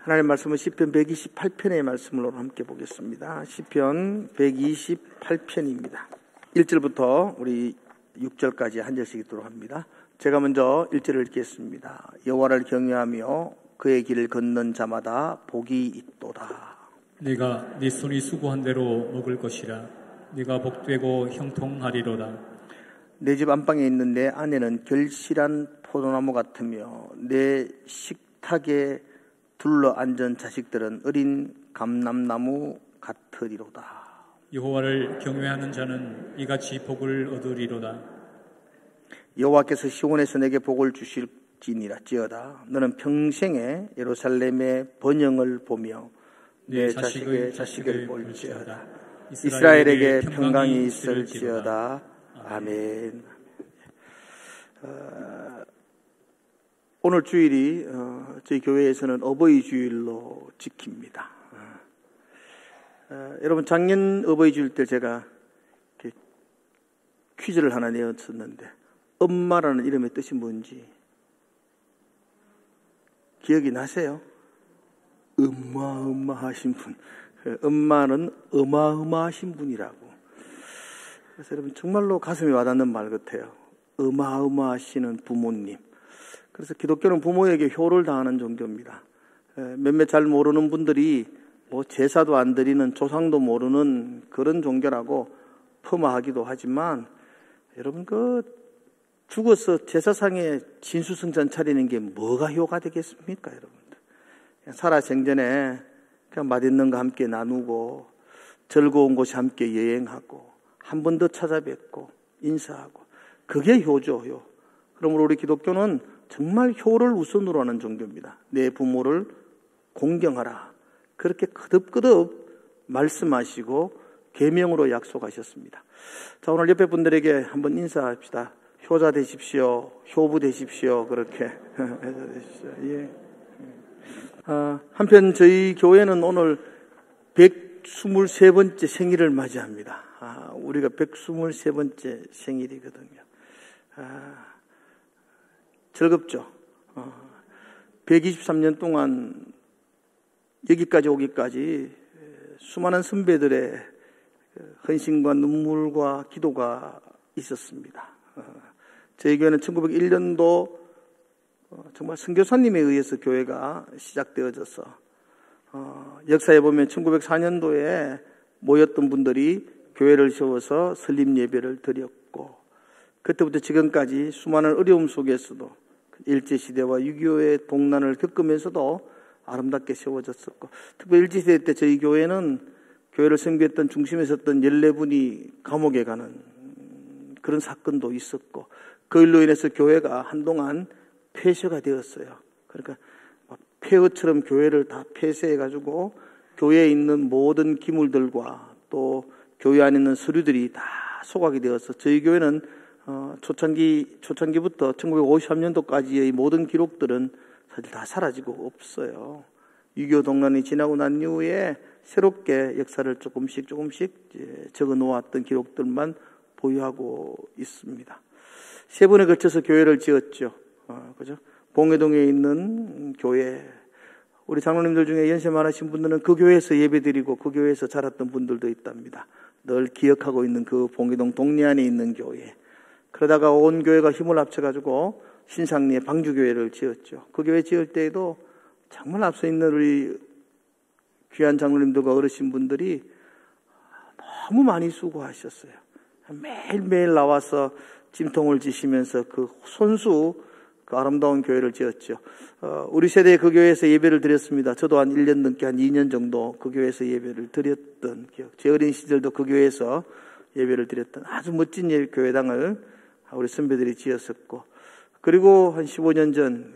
하나님의 말씀은 시편 128편의 말씀으로 함께 보겠습니다. 시편 128편입니다. 1절부터 우리 6절까지 한 절씩 읽도록 합니다. 제가 먼저 1절을 읽겠습니다. 여호와를 경외하며 그의 길을 걷는 자마다 복이 있도다. 네가 네 손이 수고한 대로 먹을 것이라. 네가 복되고 형통하리로다. 내 집 안방에 있는 내 아내는 결실한 포도나무 같으며 내 식탁에 둘러 앉은 자식들은 어린 감람나무 같으리로다. 여호와를 경외하는 자는 이같이 복을 얻으리로다. 여호와께서 시온에서 내게 복을 주실지니라. 너는 평생에 예루살렘의 번영을 보며 내 자식의 자식을 볼지어다. 이스라엘에게 평강이 있을지어다. 아멘. 오늘 주일이 저희 교회에서는 어버이 주일로 지킵니다. 여러분, 작년 어버이 주일 때 제가 퀴즈를 하나 내었었는데, 엄마라는 이름의 뜻이 뭔지 기억이 나세요? 어마어마하신 분. 엄마는 어마어마하신 분이라고. 그래서 여러분, 정말로 가슴이 와닿는 말 같아요. 어마어마하시는 부모님. 그래서 기독교는 부모에게 효를 다하는 종교입니다. 몇몇 잘 모르는 분들이 뭐 제사도 안 드리는, 조상도 모르는 그런 종교라고 폄하하기도 하지만, 여러분, 죽어서 제사상에 진수성찬 차리는 게 뭐가 효가 되겠습니까, 여러분들? 그냥 살아 생전에 그냥 맛있는 거 함께 나누고, 즐거운 곳에 함께 여행하고, 한 번 더 찾아뵙고, 인사하고, 그게 효죠, 효. 그러므로 우리 기독교는 정말 효를 우선으로 하는 종교입니다. 내 부모를 공경하라. 그렇게 거듭거듭 말씀하시고 계명으로 약속하셨습니다. 자, 오늘 옆에 분들에게 한번 인사합시다. 효자 되십시오. 효부 되십시오. 그렇게 되십시오. 예. 한편 저희 교회는 오늘 123번째 생일을 맞이합니다. 우리가 123번째 생일이거든요. 즐겁죠. 123년 동안 여기까지 오기까지 수많은 선배들의 헌신과 눈물과 기도가 있었습니다. 저희 교회는 1901년도 정말 선교사님에 의해서 교회가 시작되어져서 역사에 보면 1904년도에 모였던 분들이 교회를 세워서 설립 예배를 드렸고, 그때부터 지금까지 수많은 어려움 속에서도 일제시대와 6.25의 동난을 겪으면서도 아름답게 세워졌었고, 특히 일제시대 때 저희 교회는 교회를 선교했던 중심에 섰던 14분이 감옥에 가는 그런 사건도 있었고, 그 일로 인해서 교회가 한동안 폐쇄가 되었어요. 그러니까 폐허처럼 교회를 다 폐쇄해가지고 교회에 있는 모든 기물들과 또 교회 안에 있는 서류들이 다 소각이 되어서 저희 교회는 초창기부터 1953년도까지의 모든 기록들은 사실 다 사라지고 없어요. 6.25 동란이 지나고 난 이후에 새롭게 역사를 조금씩 적어 놓았던 기록들만 보유하고 있습니다. 3번에 걸쳐서 교회를 지었죠. 그죠? 봉해동에 있는 교회. 우리 장로님들 중에 연세 많으신 분들은 그 교회에서 예배드리고 그 교회에서 자랐던 분들도 있답니다. 늘 기억하고 있는 그 봉해동 동리안에 있는 교회. 그러다가 온 교회가 힘을 합쳐가지고 신상리에 방주교회를 지었죠. 그 교회 지을 때에도 정말 앞서 있는 우리 귀한 장로님들과 어르신분들이 너무 많이 수고하셨어요. 매일매일 나와서 찜통을 지시면서 그 손수 그 아름다운 교회를 지었죠. 우리 세대에 그 교회에서 예배를 드렸습니다. 저도 한 1년 넘게 한 2년 정도 그 교회에서 예배를 드렸던 기억. 제 어린 시절도 그 교회에서 예배를 드렸던 아주 멋진 교회당을 우리 선배들이 지었었고, 그리고 한 15년 전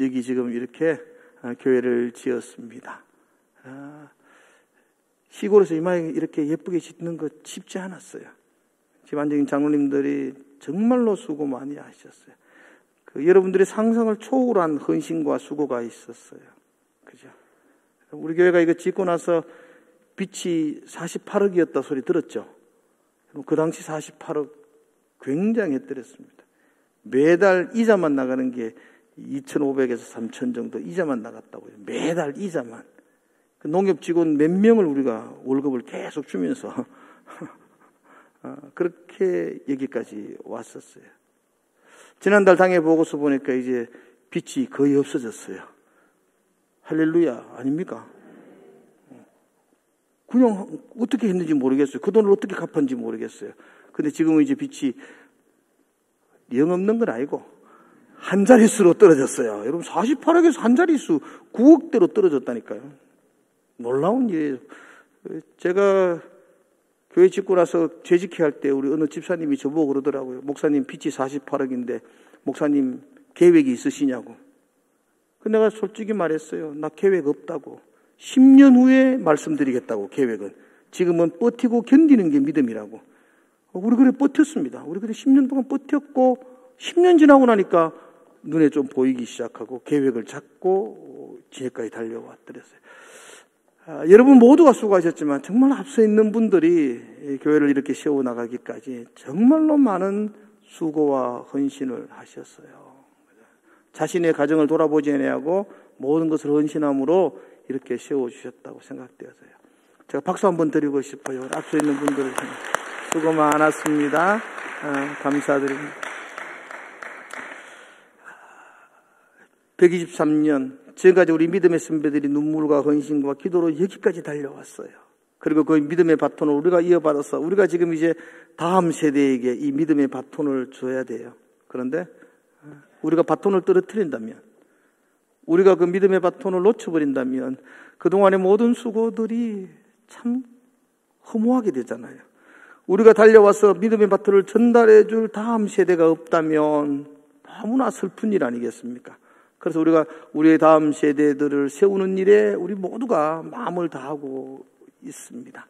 여기 지금 이렇게 교회를 지었습니다. 시골에서 이마에 이렇게 예쁘게 짓는 거 쉽지 않았어요. 집안적인 장로님들이 정말로 수고 많이 하셨어요. 여러분들의 상상을 초월한 헌신과 수고가 있었어요. 그죠? 우리 교회가 이거 짓고 나서 빚이 48억이었다 소리 들었죠? 그 당시 48억 굉장히 했더랬습니다. 매달 이자만 나가는 게 2,500에서 3,000 정도 이자만 나갔다고요. 매달 이자만. 그 농협 직원 몇 명을 우리가 월급을 계속 주면서 그렇게 여기까지 왔었어요. 지난달 당회 보고서 보니까 이제 빚이 거의 없어졌어요. 할렐루야 아닙니까? 그냥 어떻게 했는지 모르겠어요. 그 돈을 어떻게 갚았는지 모르겠어요. 근데 지금은 이제 빚이 영 없는 건 아니고 한 자릿수로 떨어졌어요. 여러분 48억에서 한 자릿수 9억대로 떨어졌다니까요. 놀라운 일이에요. 제가 교회 짓고 나서 재직회 할 때 우리 어느 집사님이 저보고 그러더라고요. 목사님 빚이 48억인데 목사님 계획이 있으시냐고. 근데 내가 솔직히 말했어요. 나 계획 없다고. 10년 후에 말씀드리겠다고 계획은. 지금은 버티고 견디는 게 믿음이라고. 우리 그래 버텼습니다. 우리 그래 10년 동안 버텼고 10년 지나고 나니까 눈에 좀 보이기 시작하고 계획을 잡고 지혜까지 달려왔더랬어요. 여러분 모두가 수고하셨지만 정말 앞서 있는 분들이 교회를 이렇게 세워나가기까지 정말로 많은 수고와 헌신을 하셨어요. 자신의 가정을 돌아보지 않고 모든 것을 헌신함으로 이렇게 세워주셨다고 생각되어서요. 제가 박수 한번 드리고 싶어요. 앞서 있는 분들 수고 많았습니다. 감사드립니다. 123년 지금까지 우리 믿음의 선배들이 눈물과 헌신과 기도로 여기까지 달려왔어요. 그리고 그 믿음의 바톤을 우리가 이어받아서 우리가 지금 이제 다음 세대에게 이 믿음의 바톤을 줘야 돼요. 그런데 우리가 바톤을 떨어뜨린다면, 우리가 그 믿음의 바톤을 놓쳐버린다면 그동안의 모든 수고들이 참 허무하게 되잖아요. 우리가 달려와서 믿음의 바톤을 전달해 줄 다음 세대가 없다면 너무나 슬픈 일 아니겠습니까? 그래서 우리가 우리의 다음 세대들을 세우는 일에 우리 모두가 마음을 다하고 있습니다.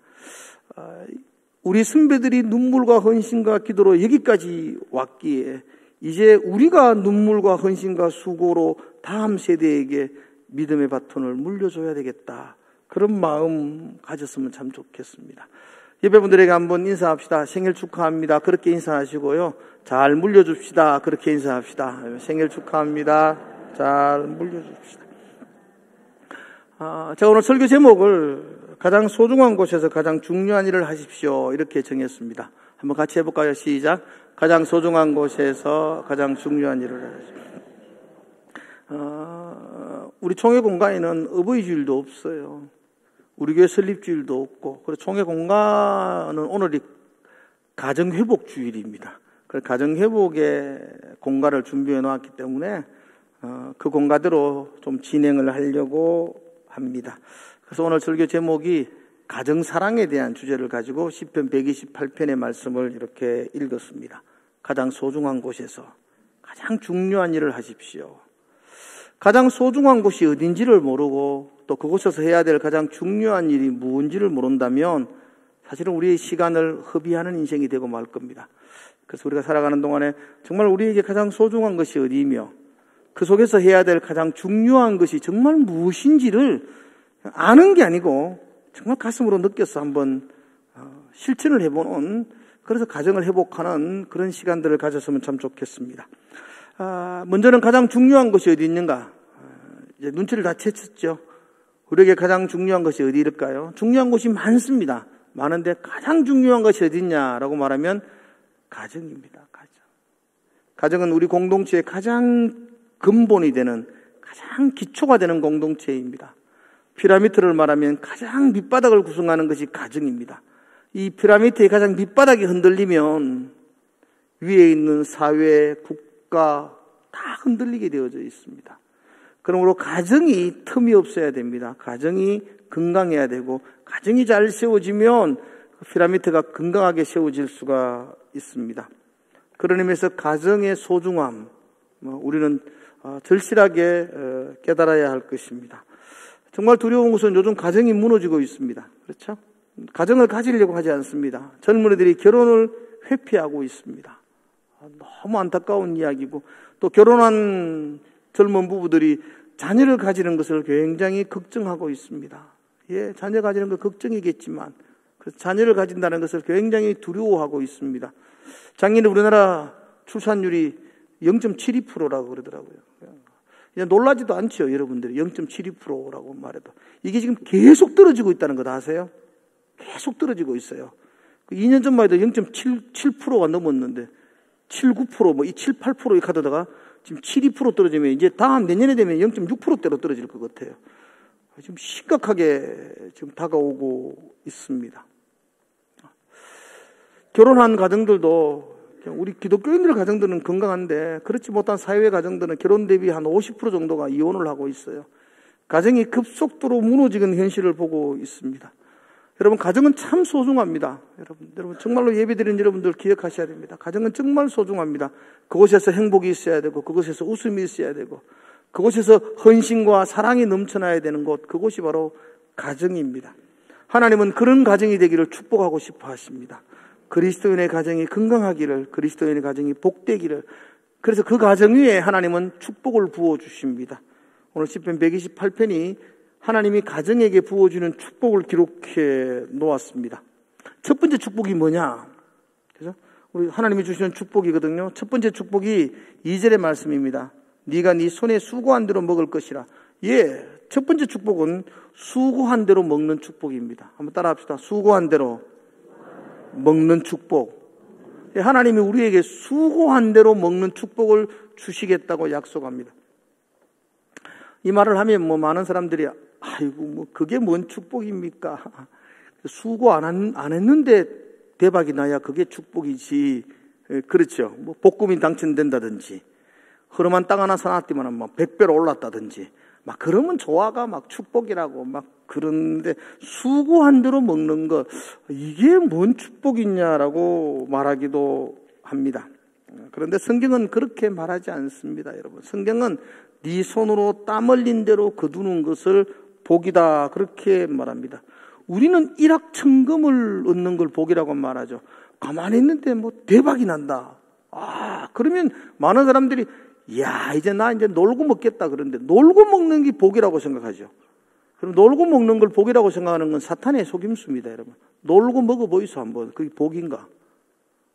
우리 선배들이 눈물과 헌신과 기도로 여기까지 왔기에 이제 우리가 눈물과 헌신과 수고로 다음 세대에게 믿음의 바톤을 물려줘야 되겠다. 그런 마음 가졌으면 참 좋겠습니다. 예배분들에게 한번 인사합시다. 생일 축하합니다. 그렇게 인사하시고요. 잘 물려줍시다. 그렇게 인사합시다. 생일 축하합니다. 잘 물려줍시다. 제가 오늘 설교 제목을 가장 소중한 곳에서 가장 중요한 일을 하십시오. 이렇게 정했습니다. 한번 같이 해볼까요? 시작. 가장 소중한 곳에서 가장 중요한 일을 하십시오. 우리 총회 공간에는 어버이 주일도 없어요. 우리 교회 설립주일도 없고, 그래서 총회 공간은 오늘이 가정회복 주일입니다. 그래서 가정회복의 공간을 준비해 놓았기 때문에 그 공간대로 좀 진행을 하려고 합니다. 그래서 오늘 설교 제목이 가정사랑에 대한 주제를 가지고 시편 128편의 말씀을 이렇게 읽었습니다. 가장 소중한 곳에서 가장 중요한 일을 하십시오. 가장 소중한 곳이 어딘지를 모르고 또 그곳에서 해야 될 가장 중요한 일이 무엇인지를 모른다면 사실은 우리의 시간을 허비하는 인생이 되고 말 겁니다. 그래서 우리가 살아가는 동안에 정말 우리에게 가장 소중한 것이 어디이며 그 속에서 해야 될 가장 중요한 것이 정말 무엇인지를 아는 게 아니고 정말 가슴으로 느껴서 한번 실천을 해보는, 그래서 가정을 회복하는 그런 시간들을 가졌으면 참 좋겠습니다. 먼저는 가장 중요한 것이 어디 있는가? 이제 눈치를 다 채쳤죠. 우리에게 가장 중요한 것이 어디일까요? 중요한 곳이 많습니다. 많은데 가장 중요한 것이 어디 있냐라고 말하면 가정입니다. 가정은 우리 공동체의 가장 근본이 되는, 가장 기초가 되는 공동체입니다. 피라미드를 말하면 가장 밑바닥을 구성하는 것이 가정입니다. 이 피라미드의 가장 밑바닥이 흔들리면 위에 있는 사회, 국가 다 흔들리게 되어져 있습니다. 그러므로 가정이 틈이 없어야 됩니다. 가정이 건강해야 되고, 가정이 잘 세워지면 피라미드가 건강하게 세워질 수가 있습니다. 그런 의미에서 가정의 소중함, 우리는 절실하게 깨달아야 할 것입니다. 정말 두려운 것은 요즘 가정이 무너지고 있습니다. 그렇죠? 가정을 가지려고 하지 않습니다. 젊은이들이 결혼을 회피하고 있습니다. 너무 안타까운 이야기고, 또 결혼한 젊은 부부들이 자녀를 가지는 것을 굉장히 걱정하고 있습니다. 예, 자녀 가지는 건 걱정이겠지만 그래서 자녀를 가진다는 것을 굉장히 두려워하고 있습니다. 작년에 우리나라 출산율이 0.72%라고 그러더라고요. 그냥 놀라지도 않죠, 여러분들이. 0.72%라고 말해도. 이게 지금 계속 떨어지고 있다는 거 다 아세요? 계속 떨어지고 있어요. 2년 전만 해도 0.77%가 넘었는데 7, 9%, 이 7, 8%의 카드다가 지금 7, 2% 떨어지면 이제 다음 내년에 되면 0.6%대로 떨어질 것 같아요. 지금 심각하게 지금 다가오고 있습니다. 결혼한 가정들도 우리 기독교인들 가정들은 건강한데 그렇지 못한 사회의 가정들은 결혼 대비 한 50% 정도가 이혼을 하고 있어요. 가정이 급속도로 무너지는 현실을 보고 있습니다. 여러분, 가정은 참 소중합니다. 여러분 정말로 예배드리는 여러분들 기억하셔야 됩니다. 가정은 정말 소중합니다. 그곳에서 행복이 있어야 되고, 그곳에서 웃음이 있어야 되고, 그곳에서 헌신과 사랑이 넘쳐나야 되는 곳, 그곳이 바로 가정입니다. 하나님은 그런 가정이 되기를 축복하고 싶어 하십니다. 그리스도인의 가정이 건강하기를, 그리스도인의 가정이 복되기를, 그래서 그 가정 위에 하나님은 축복을 부어주십니다. 오늘 시편 128편이 하나님이 가정에게 부어주는 축복을 기록해 놓았습니다. 첫 번째 축복이 뭐냐? 그죠? 우리 하나님이 주시는 축복이거든요. 첫 번째 축복이 2절의 말씀입니다. 네가 네 손에 수고한 대로 먹을 것이라. 예, 첫 번째 축복은 수고한 대로 먹는 축복입니다. 한번 따라합시다. 수고한 대로 먹는 축복. 예, 하나님이 우리에게 수고한 대로 먹는 축복을 주시겠다고 약속합니다. 이 말을 하면 많은 사람들이 아이고 그게 뭔 축복입니까? 수고 안 했는데 대박이 나야 그게 축복이지. 그렇죠. 복금이 당첨된다든지 흐름한 땅 하나 사놨더만 100배로 올랐다든지 막 그러면 조화가 막 축복이라고 막 그러는데 수고한 대로 먹는 것 이게 뭔 축복이냐라고 말하기도 합니다. 그런데 성경은 그렇게 말하지 않습니다, 여러분. 성경은 네 손으로 땀 흘린 대로 거두는 것을 복이다 그렇게 말합니다. 우리는 일확천금을 얻는 걸 복이라고 말하죠. 가만히 있는데 대박이 난다. 그러면 많은 사람들이 야 이제 나 놀고 먹겠다 그러는데 놀고 먹는 게 복이라고 생각하죠. 그럼 놀고 먹는 걸 복이라고 생각하는 건 사탄의 속임수입니다, 여러분. 놀고 먹어 보이소 한번. 그게 복인가?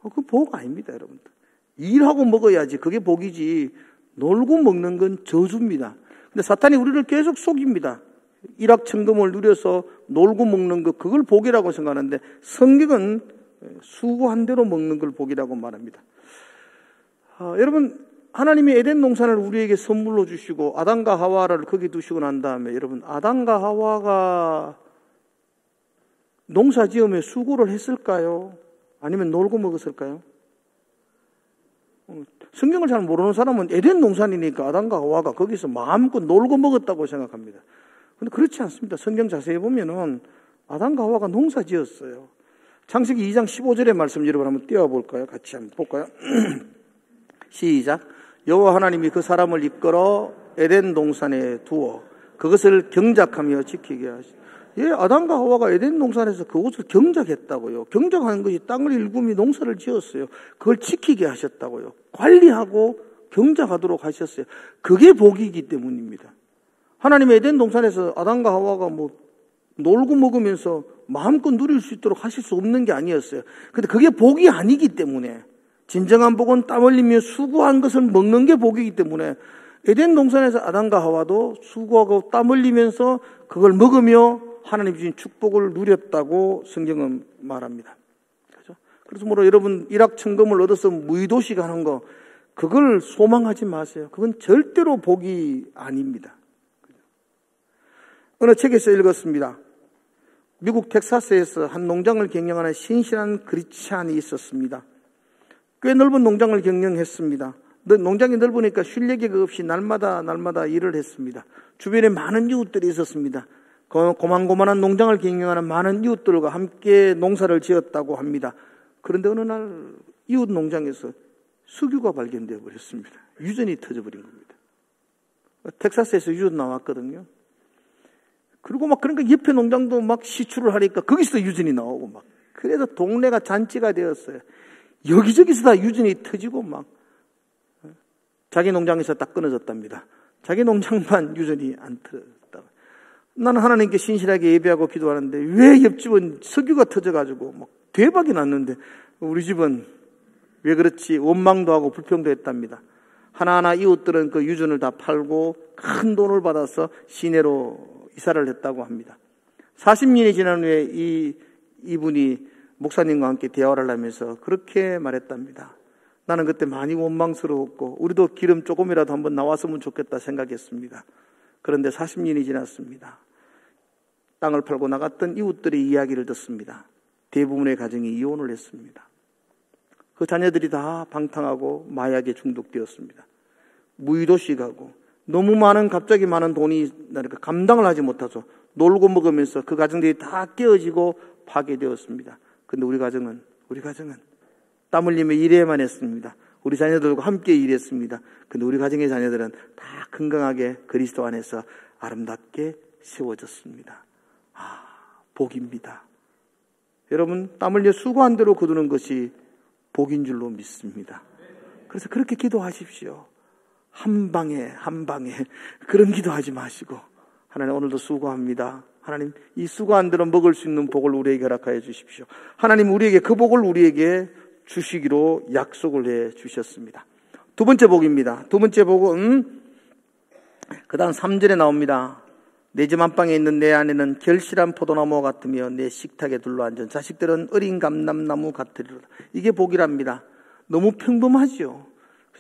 그건 복 아닙니다, 여러분들. 일하고 먹어야지 그게 복이지. 놀고 먹는 건 저주입니다. 근데 사탄이 우리를 계속 속입니다. 일확천금을 누려서 놀고 먹는 것 그걸 복이라고 생각하는데 성경은 수고한 대로 먹는 걸 복이라고 말합니다. 여러분 하나님이 에덴 동산을 우리에게 선물로 주시고 아담과 하와를 거기 두시고 난 다음에 여러분 아담과 하와가 농사 지으며 수고를 했을까요? 아니면 놀고 먹었을까요? 성경을 잘 모르는 사람은 에덴 동산이니까 아담과 하와가 거기서 마음껏 놀고 먹었다고 생각합니다. 그런데 그렇지 않습니다. 성경 자세히 보면은 아담과 하와가 농사 지었어요. 창세기 2장 15절의 말씀 여러분 한번 띄워볼까요? 같이 한번 볼까요? 시작. 여호와 하나님이 그 사람을 이끌어 에덴 동산에 두어 그것을 경작하며 지키게 하시고. 예, 아담과 하와가 에덴 동산에서 그것을 경작했다고요. 경작하는 것이 땅을 일구며 농사를 지었어요. 그걸 지키게 하셨다고요. 관리하고 경작하도록 하셨어요. 그게 복이기 때문입니다. 하나님이 에덴 동산에서 아담과 하와가 놀고 먹으면서 마음껏 누릴 수 있도록 하실 수 없는 게 아니었어요. 근데 그게 복이 아니기 때문에 진정한 복은 땀 흘리며 수고한 것을 먹는 게 복이기 때문에 에덴 동산에서 아담과 하와도 수고하고 땀 흘리면서 그걸 먹으며 하나님 주신 축복을 누렸다고 성경은 말합니다. 그렇죠? 그래서 여러분 일확천금을 얻어서 무의도식 하는 거 그걸 소망하지 마세요. 그건 절대로 복이 아닙니다. 어느 책에서 읽었습니다. 미국 텍사스에서 한 농장을 경영하는 신실한 크리스찬이 있었습니다. 꽤 넓은 농장을 경영했습니다. 농장이 넓으니까 쉴 얘기가 없이 날마다 일을 했습니다. 주변에 많은 이웃들이 있었습니다. 고만고만한 농장을 경영하는 많은 이웃들과 함께 농사를 지었다고 합니다. 그런데 어느 날 이웃 농장에서 석유가 발견되어 버렸습니다. 유전이 터져버린 겁니다. 텍사스에서 유전 나왔거든요. 그리고 그러니까 옆에 농장도 시추를 하니까 거기서 유전이 나오고 그래서 동네가 잔치가 되었어요. 여기저기서 다 유전이 터지고 자기 농장에서 딱 끊어졌답니다. 자기 농장만 유전이 안 터졌다. 나는 하나님께 신실하게 예배하고 기도하는데 왜 옆집은 석유가 터져가지고 대박이 났는데 우리 집은 왜 그렇지 원망도 하고 불평도 했답니다. 하나하나 이웃들은 그 유전을 다 팔고 큰 돈을 받아서 시내로 이사를 했다고 합니다. 40년이 지난 후에 이분이 목사님과 함께 대화를 하면서 그렇게 말했답니다. 나는 그때 많이 원망스러웠고 우리도 기름 조금이라도 한번 나왔으면 좋겠다 생각했습니다. 그런데 40년이 지났습니다. 땅을 팔고 나갔던 이웃들의 이야기를 듣습니다. 대부분의 가정이 이혼을 했습니다. 그 자녀들이 다 방탕하고 마약에 중독되었습니다. 무의도식하고 너무 많은 갑자기 많은 돈이 나니까 감당을 하지 못해서 놀고 먹으면서 그 가정들이 다 깨어지고 파괴되었습니다. 근데 우리 가정은 땀 흘리며 일해야만 했습니다. 우리 자녀들과 함께 일했습니다. 근데 우리 가정의 자녀들은 다 건강하게 그리스도 안에서 아름답게 세워졌습니다. 복입니다. 여러분, 땀 흘려 수고한 대로 거두는 것이 복인 줄로 믿습니다. 그래서 그렇게 기도하십시오. 한 방에 그런 기도하지 마시고, 하나님 오늘도 수고합니다. 하나님 이 수고한 대로 먹을 수 있는 복을 우리에게 허락하여 주십시오. 하나님 우리에게 그 복을 우리에게 주시기로 약속을 해 주셨습니다. 두 번째 복입니다. 두 번째 복은 그 다음 3절에 나옵니다. 내 집 안방에 있는 내 아내는 결실한 포도나무와 같으며 내 식탁에 둘러앉은 자식들은 어린 감람나무 같으리로다. 이게 복이랍니다. 너무 평범하죠.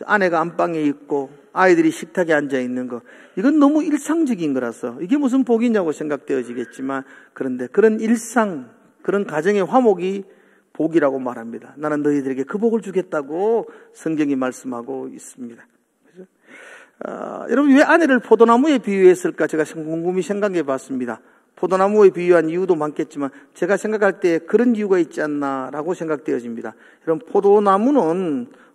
아내가 안방에 있고 아이들이 식탁에 앉아 있는 거, 이건 너무 일상적인 거라서 이게 무슨 복이냐고 생각되어지겠지만, 그런데 그런 일상, 그런 가정의 화목이 복이라고 말합니다. 나는 너희들에게 그 복을 주겠다고 성경이 말씀하고 있습니다. 여러분, 왜 아내를 포도나무에 비유했을까? 제가 곰곰이 생각해 봤습니다. 포도나무에 비유한 이유도 많겠지만 제가 생각할 때 그런 이유가 있지 않나라고 생각되어집니다. 여러분,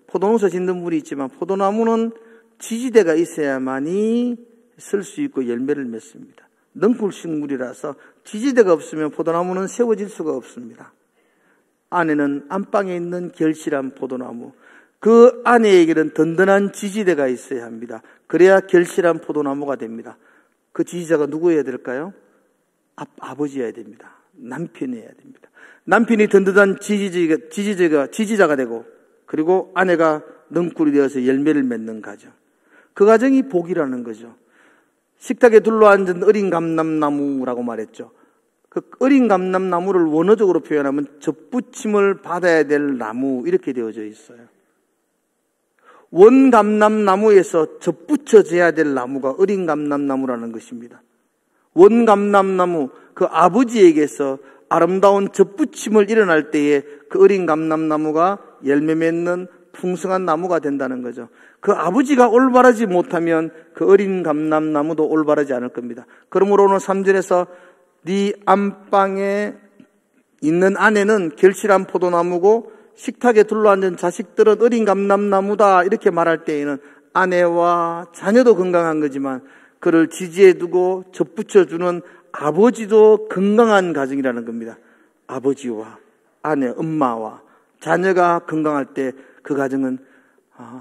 포도농사 짓는 분이 있지만 포도나무는 지지대가 있어야만이 쓸 수 있고 열매를 맺습니다. 넝쿨 식물이라서 지지대가 없으면 포도나무는 세워질 수가 없습니다. 아내는 안방에 있는 결실한 포도나무, 그 아내에게는 든든한 지지대가 있어야 합니다. 그래야 결실한 포도나무가 됩니다. 그 지지자가 누구여야 될까요? 아버지여야 됩니다. 남편이어야 됩니다. 남편이 든든한 지지자가 되고, 그리고 아내가 넝쿨이 되어서 열매를 맺는 가정, 그 가정이 복이라는 거죠. 식탁에 둘러앉은 어린 감람나무라고 말했죠. 그 어린 감람나무를 원어적으로 표현하면 접붙임을 받아야 될 나무, 이렇게 되어져 있어요. 원감람나무에서 접붙여져야 될 나무가 어린 감람나무라는 것입니다. 원감람나무, 그 아버지에게서 아름다운 접붙임을 일어날 때에 그 어린 감람나무가 열매 맺는 풍성한 나무가 된다는 거죠. 그 아버지가 올바르지 못하면 그 어린 감람나무도 올바르지 않을 겁니다. 그러므로 오늘 3절에서 네 안방에 있는 아내는 결실한 포도나무고 식탁에 둘러앉은 자식들은 어린 감람나무다, 이렇게 말할 때에는 아내와 자녀도 건강한 거지만 그를 지지해 두고 접붙여주는 아버지도 건강한 가정이라는 겁니다. 아버지와 아내, 엄마와 자녀가 건강할 때 그 가정은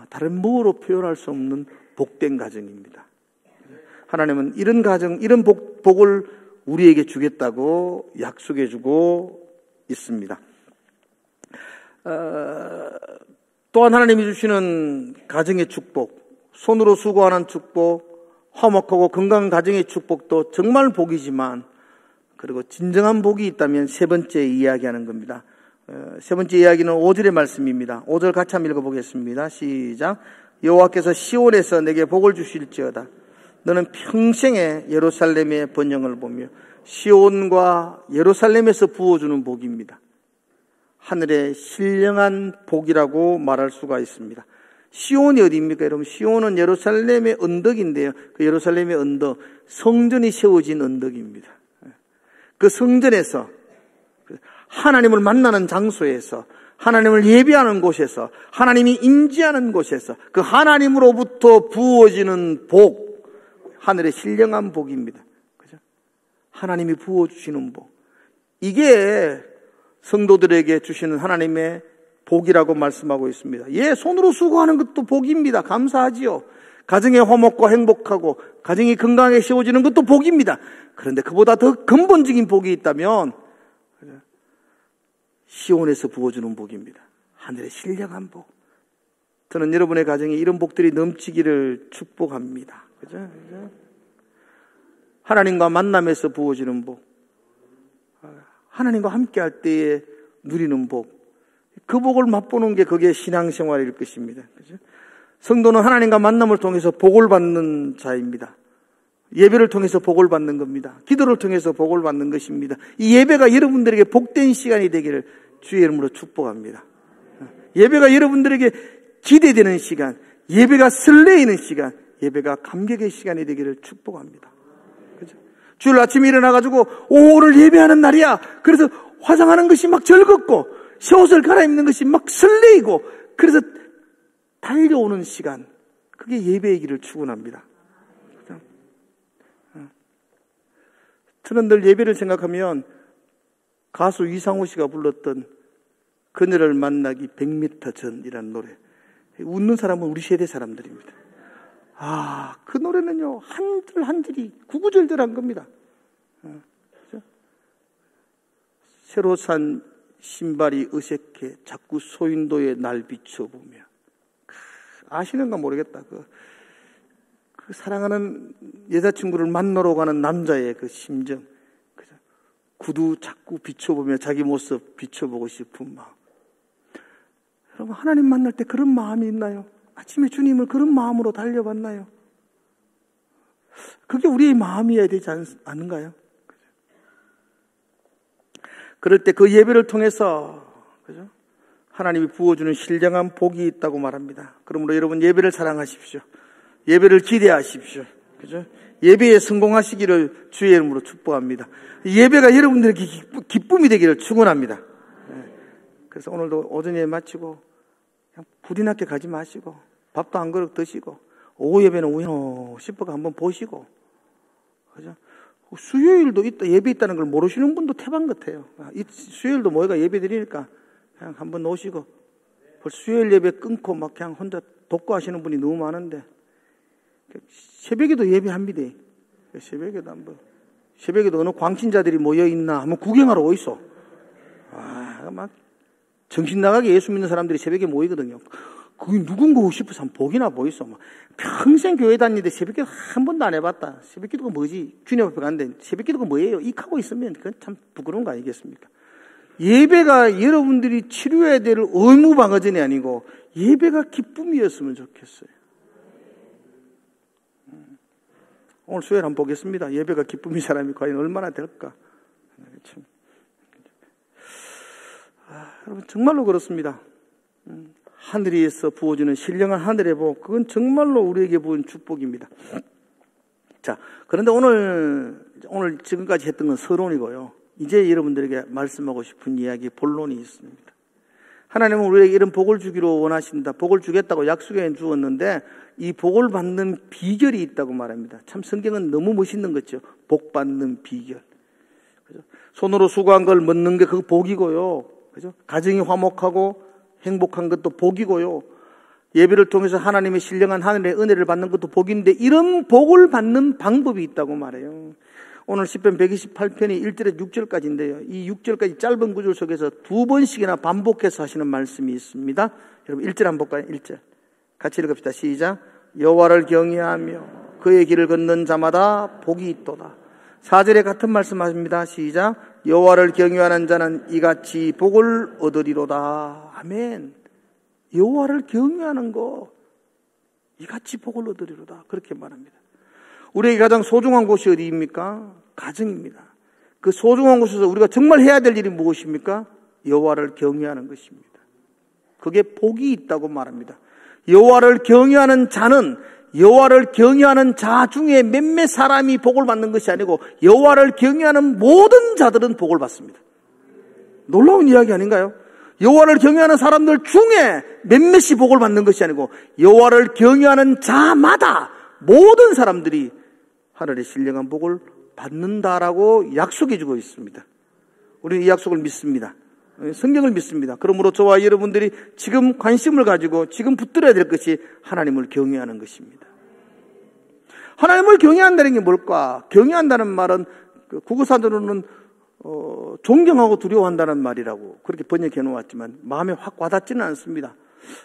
다른 뭐로 표현할 수 없는 복된 가정입니다. 하나님은 이런 가정, 이런 복을 우리에게 주겠다고 약속해 주고 있습니다. 또한 하나님이 주시는 가정의 축복, 손으로 수고하는 축복, 화목하고 건강한 가정의 축복도 정말 복이지만, 그리고 진정한 복이 있다면 세 번째 이야기하는 겁니다. 세 번째 이야기는 5절의 말씀입니다. 5절 같이 한번 읽어보겠습니다. 시작. 여호와께서 시온에서 내게 복을 주실지어다. 너는 평생에 예루살렘의 번영을 보며 시온과 예루살렘에서 부어주는 복입니다. 하늘의 신령한 복이라고 말할 수가 있습니다. 시온이 어디입니까? 여러분, 시온은 예루살렘의 언덕인데요. 그 예루살렘의 언덕, 성전이 세워진 언덕입니다. 그 성전에서, 하나님을 만나는 장소에서, 하나님을 예배하는 곳에서, 하나님이 임재하는 곳에서 그 하나님으로부터 부어지는 복, 하늘의 신령한 복입니다. 그죠? 하나님이 부어주시는 복, 이게 성도들에게 주시는 하나님의 복이라고 말씀하고 있습니다. 예, 손으로 수고하는 것도 복입니다. 감사하지요. 가정의 화목과 행복하고 가정이 건강하게 세워지는 것도 복입니다. 그런데 그보다 더 근본적인 복이 있다면 시온에서 부어주는 복입니다. 하늘의 신령한 복. 저는 여러분의 가정에 이런 복들이 넘치기를 축복합니다. 그죠? 하나님과 만남에서 부어지는 복, 하나님과 함께할 때에 누리는 복, 그 복을 맛보는 게 그게 신앙생활일 것입니다. 그죠? 성도는 하나님과 만남을 통해서 복을 받는 자입니다. 예배를 통해서 복을 받는 겁니다. 기도를 통해서 복을 받는 것입니다. 이 예배가 여러분들에게 복된 시간이 되기를 주의 이름으로 축복합니다. 예배가 여러분들에게 기대되는 시간, 예배가 설레이는 시간, 예배가 감격의 시간이 되기를 축복합니다. 그죠? 주일 아침에 일어나가지고 오늘 예배하는 날이야. 그래서 화장하는 것이 막 즐겁고 새 옷을 갈아입는 것이 막 설레이고 그래서 달려오는 시간, 그게 예배의 길을 축원합니다. 저는 늘 예배를 생각하면 가수 이상호 씨가 불렀던 그녀를 만나기 100m 전이라는 노래. 웃는 사람은 우리 세대 사람들입니다. 그 노래는요, 한 줄 한 줄이 구구절절한 겁니다. 새로 산 신발이 어색해 자꾸 소인도에 날 비춰보며. 아시는가 모르겠다. 그 사랑하는 여자친구를 만나러 가는 남자의 그 심정. 그죠? 구두 자꾸 비춰보며 자기 모습 비춰보고 싶은 마음. 여러분, 하나님 만날 때 그런 마음이 있나요? 아침에 주님을 그런 마음으로 달려봤나요? 그게 우리의 마음이어야 되지 않은가요? 그죠? 그럴 때 그 예배를 통해서, 그죠? 하나님이 부어주는 신령한 복이 있다고 말합니다. 그러므로 여러분 예배를 사랑하십시오. 예배를 기대하십시오. 그죠? 예배에 성공하시기를 주의 이름으로 축복합니다. 예배가 여러분들에게 기쁨이 되기를 축원합니다. 그래서 오늘도 오전에 마치고 그냥 부디나게 가지 마시고 밥도 한 그릇 드시고 오후 예배는 우연히 싶어가 한번 보시고, 그죠? 수요일도 있다, 예배 있다는 걸 모르시는 분도 태반 같아요. 수요일도 모여가 예배 드리니까 그냥 한번 오시고, 수요일 예배 끊고 막 그냥 혼자 독거하시는 분이 너무 많은데, 새벽에도 예배합니다. 새벽에도 어느 광신자들이 모여있나 한번 구경하러 오이소. 막 정신 나가게 예수 믿는 사람들이 새벽에 모이거든요. 그게 누군가 싶어서 한번 보기나 보이소. 막 평생 교회 다니는데 새벽 기도 한 번도 안 해봤다. 새벽 기도가 뭐지? 주님 앞에 갔는데 새벽 기도가 뭐예요? 익하고 있으면 그건 참 부끄러운 거 아니겠습니까? 예배가 여러분들이 치료해야 될 의무 방어전이 아니고 예배가 기쁨이었으면 좋겠어요. 오늘 수요일 한번 보겠습니다. 예배가 기쁨인 사람이 과연 얼마나 될까? 여러분, 정말로 그렇습니다. 하늘에서 부어주는 신령한 하늘의 복, 그건 정말로 우리에게 부은 축복입니다. 자, 그런데 오늘 지금까지 했던 건 서론이고요. 이제 여러분들에게 말씀하고 싶은 이야기, 본론이 있습니다. 하나님은 우리에게 이런 복을 주기로 원하신다. 복을 주겠다고 약속해 주었는데 이 복을 받는 비결이 있다고 말합니다. 참 성경은 너무 멋있는 거죠. 복 받는 비결. 그죠? 손으로 수고한 걸 먹는 게 그 복이고요. 그죠? 가정이 화목하고 행복한 것도 복이고요. 예배를 통해서 하나님의 신령한 하늘의 은혜를 받는 것도 복인데 이런 복을 받는 방법이 있다고 말해요. 오늘 시편 128편이 1절에서 6절까지인데요. 이 6절까지 짧은 구절 속에서 2번씩이나 반복해서 하시는 말씀이 있습니다. 여러분 1절 한번 볼까요? 1절. 같이 읽읍시다. 시작. 여호와를 경외하며 그의 길을 걷는 자마다 복이 있도다. 4절에 같은 말씀하십니다. 시작. 여호와를 경외하는 자는 이같이 복을 얻으리로다. 아멘. 여호와를 경외하는 거 이같이 복을 얻으리로다. 그렇게 말합니다. 우리에게 가장 소중한 곳이 어디입니까? 가정입니다. 그 소중한 곳에서 우리가 정말 해야 될 일이 무엇입니까? 여호와를 경외하는 것입니다. 그게 복이 있다고 말합니다. 여호와를 경외하는 자는 여호와를 경외하는 자 중에 몇몇 사람이 복을 받는 것이 아니고 여호와를 경외하는 모든 자들은 복을 받습니다. 놀라운 이야기 아닌가요? 여호와를 경외하는 사람들 중에 몇몇이 복을 받는 것이 아니고 여호와를 경외하는 자마다 모든 사람들이 하늘의 신령한 복을 받는다라고 약속해 주고 있습니다. 우리는 이 약속을 믿습니다. 성경을 믿습니다. 그러므로 저와 여러분들이 지금 관심을 가지고 지금 붙들어야 될 것이 하나님을 경외하는 것입니다. 하나님을 경외한다는 게 뭘까? 경외한다는 말은 국어사전으로는 존경하고 두려워한다는 말이라고 그렇게 번역해 놓았지만 마음에 확 와닿지는 않습니다.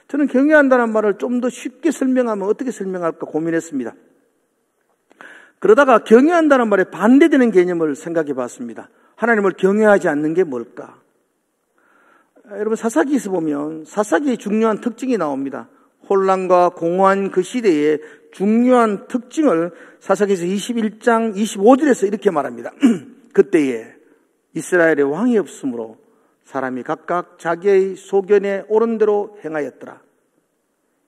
저는 경외한다는 말을 좀 더 쉽게 설명하면 어떻게 설명할까 고민했습니다. 그러다가 경외한다는 말에 반대되는 개념을 생각해 봤습니다. 하나님을 경외하지 않는 게 뭘까? 여러분 사사기에서 보면 사사기의 중요한 특징이 나옵니다. 혼란과 공허한 그 시대의 중요한 특징을 사사기에서 21장 25절에서 이렇게 말합니다. 그때에 이스라엘의 왕이 없으므로 사람이 각각 자기의 소견에 옳은 대로 행하였더라.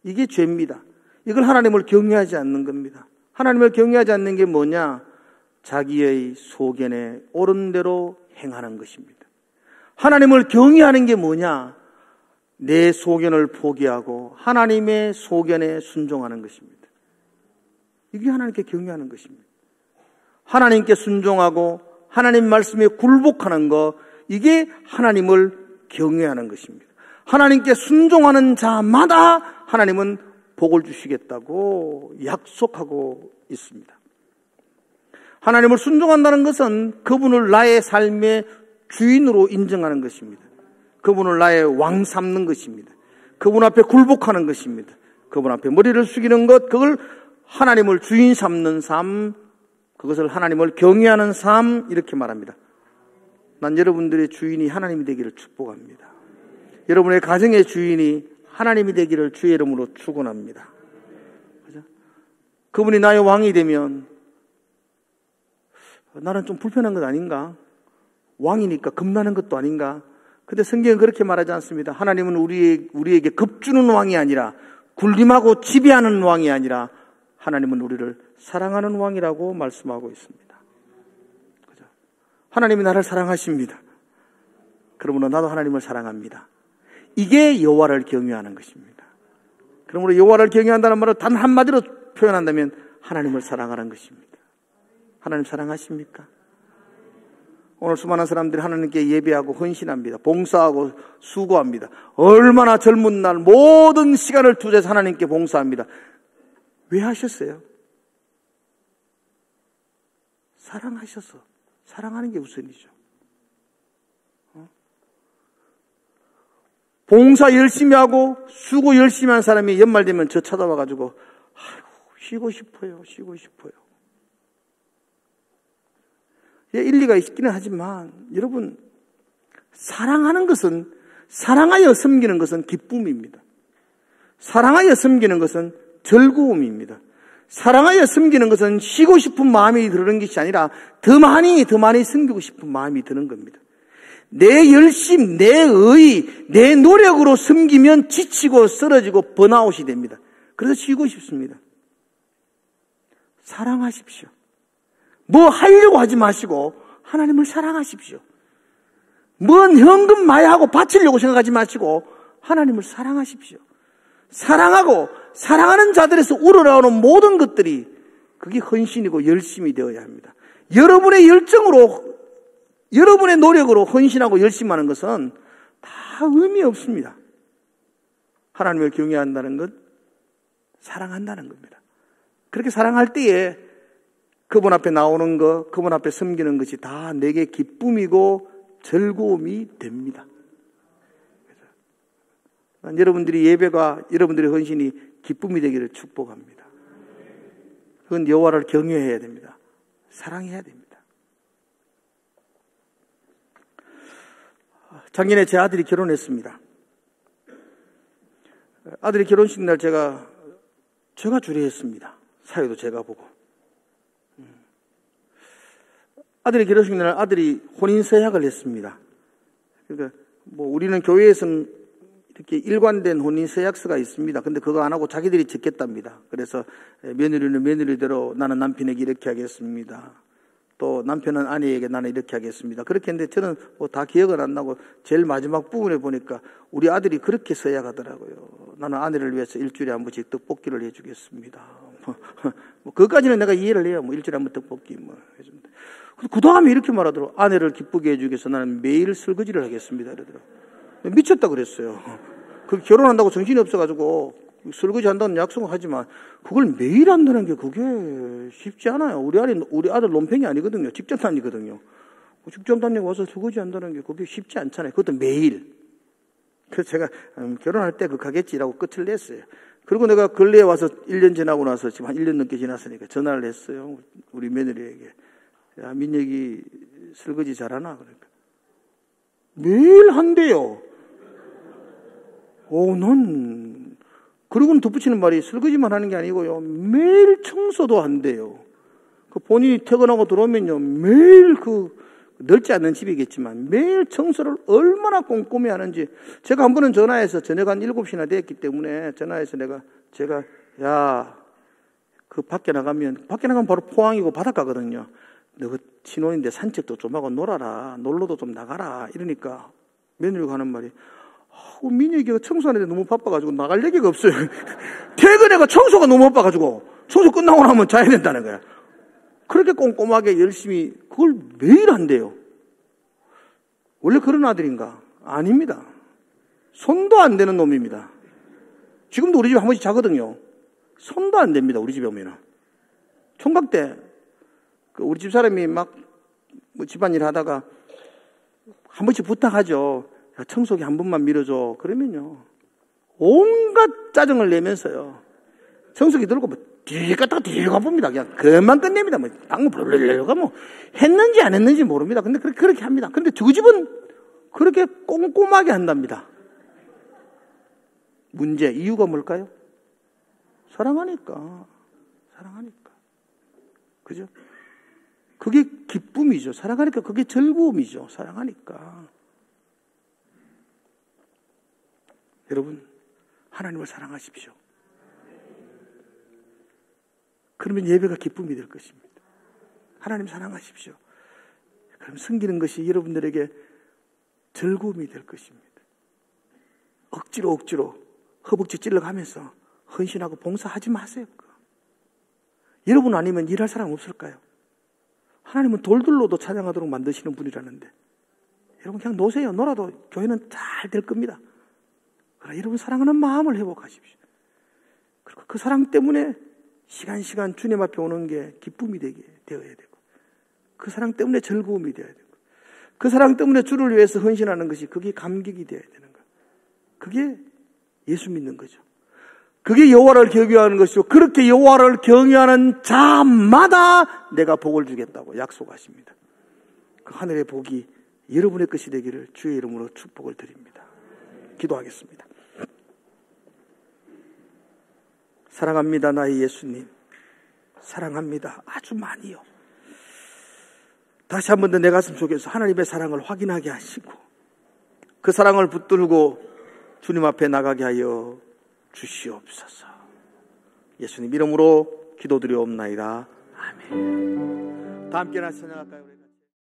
이게 죄입니다. 이걸 하나님을 경외하지 않는 겁니다. 하나님을 경외하지 않는 게 뭐냐? 자기의 소견에 옳은 대로 행하는 것입니다. 하나님을 경외하는 게 뭐냐? 내 소견을 포기하고 하나님의 소견에 순종하는 것입니다. 이게 하나님께 경외하는 것입니다. 하나님께 순종하고 하나님 말씀에 굴복하는 것, 이게 하나님을 경외하는 것입니다. 하나님께 순종하는 자마다 하나님은 복을 주시겠다고 약속하고 있습니다. 하나님을 순종한다는 것은 그분을 나의 삶의 주인으로 인정하는 것입니다. 그분을 나의 왕 삼는 것입니다. 그분 앞에 굴복하는 것입니다. 그분 앞에 머리를 숙이는 것, 그걸 하나님을 주인 삼는 삶, 그것을 하나님을 경외하는 삶, 이렇게 말합니다. 난 여러분들의 주인이 하나님이 되기를 축복합니다. 여러분의 가정의 주인이 하나님이 되기를 주의 이름으로 축원합니다. 그죠? 그분이 나의 왕이 되면 나는 좀 불편한 것 아닌가? 왕이니까 겁나는 것도 아닌가? 근데 성경은 그렇게 말하지 않습니다. 하나님은 우리에게 겁주는 왕이 아니라, 군림하고 지배하는 왕이 아니라 하나님은 우리를 사랑하는 왕이라고 말씀하고 있습니다. 그죠? 하나님이 나를 사랑하십니다. 그러므로 나도 하나님을 사랑합니다. 이게 여호와를 경외하는 것입니다. 그러므로 여호와를 경외한다는 말을 단 한마디로 표현한다면 하나님을 사랑하는 것입니다. 하나님 사랑하십니까? 오늘 수많은 사람들이 하나님께 예배하고 헌신합니다. 봉사하고 수고합니다. 얼마나 젊은 날 모든 시간을 투자해서 하나님께 봉사합니다. 왜 하셨어요? 사랑하셔서. 사랑하는 게 우선이죠. 봉사 열심히 하고 수고 열심히 한 사람이 연말 되면 저 찾아와가지고 아이고 쉬고 싶어요. 일리가 있기는 하지만 여러분, 사랑하는 것은, 사랑하여 섬기는 것은 기쁨입니다. 사랑하여 섬기는 것은 즐거움입니다. 사랑하여 섬기는 것은 쉬고 싶은 마음이 드는 것이 아니라 더 많이 섬기고 싶은 마음이 드는 겁니다. 내 열심, 내 의, 내 노력으로 섬기면 지치고 쓰러지고 번아웃이 됩니다. 그래서 쉬고 싶습니다. 사랑하십시오. 뭐 하려고 하지 마시고 하나님을 사랑하십시오. 뭔 현금 마야하고 바치려고 생각하지 마시고 하나님을 사랑하십시오. 사랑하고 사랑하는 자들에서 우러나오는 모든 것들이 그게 헌신이고 열심이 되어야 합니다. 여러분의 열정으로, 여러분의 노력으로 헌신하고 열심하는 것은 다 의미 없습니다. 하나님을 경외한다는 것, 사랑한다는 겁니다. 그렇게 사랑할 때에 그분 앞에 나오는 것, 그분 앞에 섬기는 것이 다 내게 기쁨이고 즐거움이 됩니다. 난 여러분들이 예배가, 여러분들의 헌신이 기쁨이 되기를 축복합니다. 그건 여호와를 경외해야 됩니다. 사랑해야 됩니다. 작년에 제 아들이 결혼했습니다. 아들이 결혼식 날 제가 주례했습니다. 사회도 제가 보고. 아들이 결혼식 날 아들이 혼인서약을 했습니다. 그러니까 우리는 교회에서는 이렇게 일관된 혼인서약서가 있습니다. 근데 그거 안 하고 자기들이 짓겠답니다. 그래서 며느리는 며느리대로 나는 남편에게 이렇게 하겠습니다. 또 남편은 아내에게 나는 이렇게 하겠습니다. 그렇게 했는데 저는 다 기억은 안 나고 제일 마지막 부분에 보니까 우리 아들이 그렇게 서약하더라고요. 나는 아내를 위해서 일주일에 한 번씩 떡볶이를 해주겠습니다. 그것까지는 내가 이해를 해요. 일주일에 한 번 떡볶이 해줍니다. 그 다음에 이렇게 말하더라고요. 아내를 기쁘게 해주기 위해서 나는 매일 설거지를 하겠습니다. 이러더라고요. 미쳤다 그랬어요. 그 결혼한다고 정신이 없어가지고 설거지 한다는 약속은 하지만 그걸 매일 한다는 게 그게 쉽지 않아요. 우리 아들 논팽이 아니거든요. 직장 다니거든요. 직장 다니고 와서 설거지 한다는 게 그게 쉽지 않잖아요. 그것도 매일. 그래서 제가 결혼할 때 극하겠지라고 끝을 냈어요. 그리고 내가 근래에 와서 1년 지나고 나서 지금 한 1년 넘게 지났으니까 전화를 했어요. 우리 며느리에게. 야, 민혁이 설거지 잘하나? 그러니까. 매일 한대요. 그리고는 덧붙이는 말이 설거지만 하는 게 아니고요. 매일 청소도 한대요. 그 본인이 퇴근하고 들어오면요. 매일 넓지 않는 집이겠지만 매일 청소를 얼마나 꼼꼼히 하는지. 제가 한 번은 전화해서 저녁 한 7시나 됐기 때문에 전화해서 제가 밖에 나가면 바로 포항이고 바닷가거든요. 너 신혼인데 산책도 좀 하고 놀아라. 놀러도 좀 나가라. 이러니까 며느리가 하는 말이 민혁이가 청소하는데 너무 바빠가지고 나갈 얘기가 없어요. 퇴근해가 청소가 너무 바빠가지고 청소 끝나고 나면 자야 된다는 거야. 그렇게 꼼꼼하게 열심히 그걸 매일 한대요. 원래 그런 아들인가? 아닙니다. 손도 안 대는 놈입니다. 지금도 우리 집에 한 번씩 자거든요. 손도 안 됩니다. 우리 집에 오면은. 총각 때 우리 집 사람이 막 집안일 하다가 한 번씩 부탁하죠. 야, 청소기 한 번만 밀어줘. 그러면요. 온갖 짜증을 내면서요. 청소기 들고 뒤에 갔다가 뒤에 가봅니다. 그냥 그만 끝냅니다. 방금 불러려가 했는지 안 했는지 모릅니다. 근데 그렇게 합니다. 근데 저 집은 그렇게 꼼꼼하게 한답니다. 문제, 이유가 뭘까요? 사랑하니까. 그죠? 그게 기쁨이죠. 사랑하니까 그게 즐거움이죠. 사랑하니까. 여러분, 하나님을 사랑하십시오. 그러면 예배가 기쁨이 될 것입니다. 하나님 사랑하십시오. 그럼 섬기는 것이 여러분들에게 즐거움이 될 것입니다. 억지로 허벅지 찔러가면서 헌신하고 봉사하지 마세요. 여러분 아니면 일할 사람 없을까요? 하나님은 돌들로도 찬양하도록 만드시는 분이라는데 여러분 그냥 노세요. 놀아도 교회는 잘 될 겁니다. 그러나 여러분 사랑하는 마음을 회복하십시오. 그리고 그 사랑 때문에 시간 주님 앞에 오는 게 기쁨이 되어야 되고 그 사랑 때문에 즐거움이 되어야 되고 그 사랑 때문에 주를 위해서 헌신하는 것이 그게 감격이 되어야 되는 거예요. 그게 예수 믿는 거죠. 그게 여호와를 경외하는 것이고 그렇게 여호와를 경외하는 자마다 내가 복을 주겠다고 약속하십니다. 그 하늘의 복이 여러분의 것이 되기를 주의 이름으로 축복을 드립니다. 기도하겠습니다. 사랑합니다. 나의 예수님. 사랑합니다. 아주 많이요. 다시 한 번 더 내 가슴 속에서 하나님의 사랑을 확인하게 하시고 그 사랑을 붙들고 주님 앞에 나가게 하여 주시옵소서. 예수님 이름으로 기도드리옵나이다. 아멘. 다 함께 나서 찬양할까요?